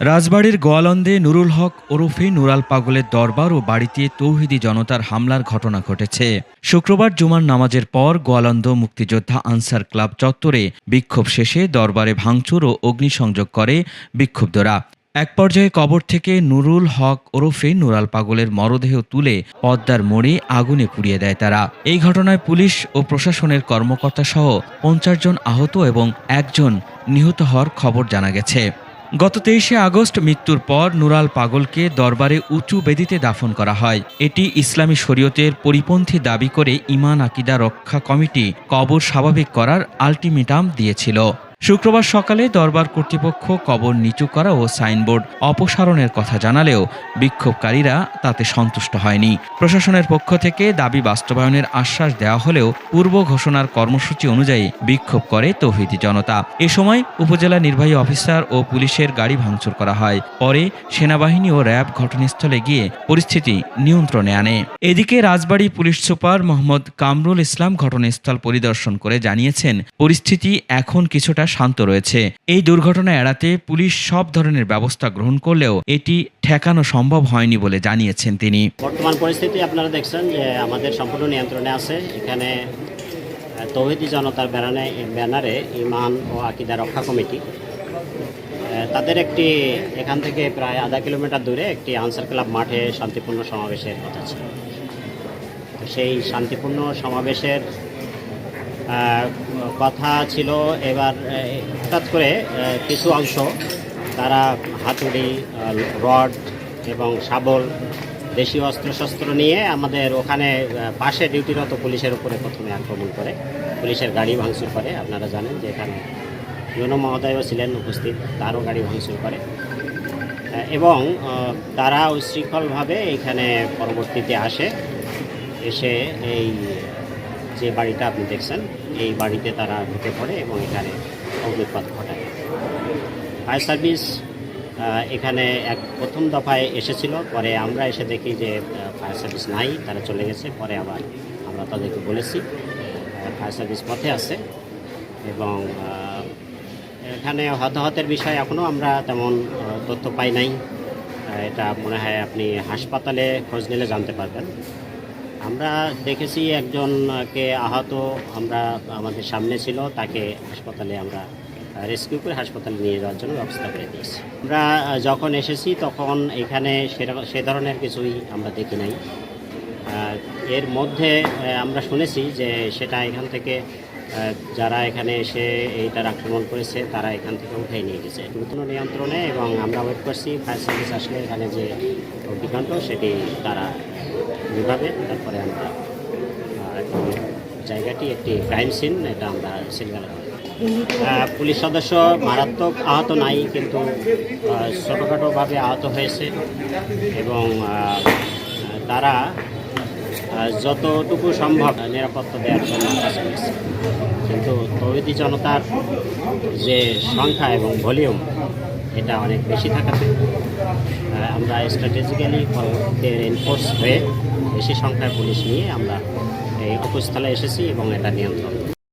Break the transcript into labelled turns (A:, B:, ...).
A: রাজবাড়ীর গোয়ালন্দে নুরুল হক ওরফে নুরাল পাগলের দরবার ও বাড়িতে তৌহিদি জনতার হামলার ঘটনা ঘটেছে। শুক্রবার জুমার নামাজের পর গোয়ালন্দ মুক্তিযোদ্ধা আনসার ক্লাব চত্বরে বিক্ষোভ শেষে দরবারে ভাঙচুর ও অগ্নিসংযোগ করে বিক্ষুব্ধরা। এক পর্যায়ে কবর থেকে নুরুল হক ওরফে নুরাল পাগলের মরদেহ তুলে পদ্মার মোড়ে আগুনে পুড়িয়ে দেয় তারা। এই ঘটনায় পুলিশ ও প্রশাসনের কর্মকর্তা সহ ৫০ জন আহত এবং একজন নিহত হওয়ার খবর জানা গেছে। গত ২৩শে আগস্ট মৃত্যুর পর নুরাল পাগলকে দরবারে উঁচু বেদিতে দাফন করা হয়। এটি ইসলামী শরীয়তের পরিপন্থী দাবি করে ঈমান আকিদা রক্ষা কমিটি কবর স্বাভাবিক করার আলটিমেটাম দিয়েছিল। শুক্রবার সকালে দরবার কর্তৃপক্ষ কবর নিচু করা ও সাইনবোর্ড অপসারণের কথা জানালেও বিক্ষোভকারীরা তাতে সন্তুষ্ট হয়নি। প্রশাসনের পক্ষ থেকে দাবি বাস্তবায়নের আশ্বাস দেওয়া হলেও পূর্ব ঘোষণার কর্মসূচি অনুযায়ী বিক্ষোভ করে তৌহিদি জনতা। এ সময় উপজেলা নির্বাহী অফিসার ও পুলিশের গাড়ি ভাঙচুর করা হয়। পরে সেনাবাহিনী ও র্যাব ঘটনাস্থলে গিয়ে পরিস্থিতি নিয়ন্ত্রণে আনে। এদিকে রাজবাড়ী পুলিশ সুপার মোহাম্মদ কামরুল ইসলাম ঘটনাস্থল পরিদর্শন করে জানিয়েছেন, পরিস্থিতি এখন কিছুটা শান্ত রয়েছে। এই দুর্ঘটনা এড়াতে পুলিশ সব ধরনের ব্যবস্থা গ্রহণ করলেও এটি ঠেকানো সম্ভব হয়নি বলে জানিয়েছেন তিনি।
B: বর্তমান পরিস্থিতি আপনারা দেখছেন যে আমাদের সম্পূর্ণ নিয়ন্ত্রণে আছে। এখানে তৌহিদি জনতার ব্যানারে ঈমান ও আকিদা রক্ষা কমিটি তাদের একটি এখান থেকে প্রায় আধা কিলোমিটার দূরে একটি আনসার ক্লাব মাঠে শান্তিপূর্ণ সমাবেশের কথা ছিল। সেই শান্তিপূর্ণ সমাবেশের কথা ছিল। এবার হঠাৎ করে কিছু অংশ তারা হাতুড়ি, রড এবং শাবল, দেশীয় অস্ত্রশস্ত্র নিয়ে আমাদের ওখানে পাশে ডিউটিরত পুলিশের উপরে প্রথমে আক্রমণ করে, পুলিশের গাড়ি ভাঙচুর করে। আপনারা জানেন যে এখানে ইউনো মহোদয়ও ছিলেন উপস্থিত, তারও গাড়ি ভাঙচুর করে এবং তারা উচ্ছৃঙ্খলভাবে এখানে পরবর্তীতে এসে এই যে বাড়িটা আপনি দেখছেন এই বাড়িতে তারা ঢুকে পড়ে এবং এখানে অগ্নিপাত ঘটায়। ফায়ার সার্ভিস এখানে প্রথম দফায় এসেছিল, পরে আমরা এসে দেখি যে ফায়ার সার্ভিস নাই, তারা চলে গেছে। পরে আবার আমরা তাদেরকে বলেছি ফায়ার সার্ভিস পথে আছে এবং এখানে হতাহতের বিষয়ে এখনও আমরা তেমন তথ্য পাই নাই। এটা মনে হয় আপনি হাসপাতালে খোঁজ নিলে জানতে পারবেন। আমরা দেখেছি একজনকে আহত আমাদের সামনে ছিল, তাকে হাসপাতালে আমরা রেস্কিউ করে হাসপাতালে নিয়ে যাওয়ার জন্য ব্যবস্থা করে দিয়েছি। আমরা যখন এসেছি তখন এখানে সে ধরনের কিছুই আমরা দেখি নাই। এর মধ্যে আমরা শুনেছি যে সেটা এখান থেকে যারা এখানে এসে এইটার আক্রমণ করেছে তারা এখান থেকে উঠাই নিয়ে গেছে নতুন নিয়ন্ত্রণে, এবং আমরা ওয়েট করছি ফায়ার সার্ভিস আসলে এখানে যে অগ্নিকাণ্ড সেটি তারা বিভাবে তারপরে আমরা জায়গাটি একটি ক্রাইম সিন, এটা আমরা সিলগালা পুলিশ সদস্য মারাত্মক আহত নাই, কিন্তু ছোটোখাটোভাবে আহত হয়েছে এবং তারা যতটুকু সম্ভব নিরাপত্তা দেওয়ার জন্য কাজ করেছে। কিন্তু তৌহিদি জনতার যে সংখ্যা এবং ভলিউম এটা অনেক বেশি থাকাতে আমরা স্ট্র্যাটেজিক্যালি পরবর্তীতে এনফোর্স হয়ে বেশি সংখ্যায় পুলিশ নিয়ে আমরা এই উপস্থলে এসেছি এবং এটা নিয়ন্ত্রণ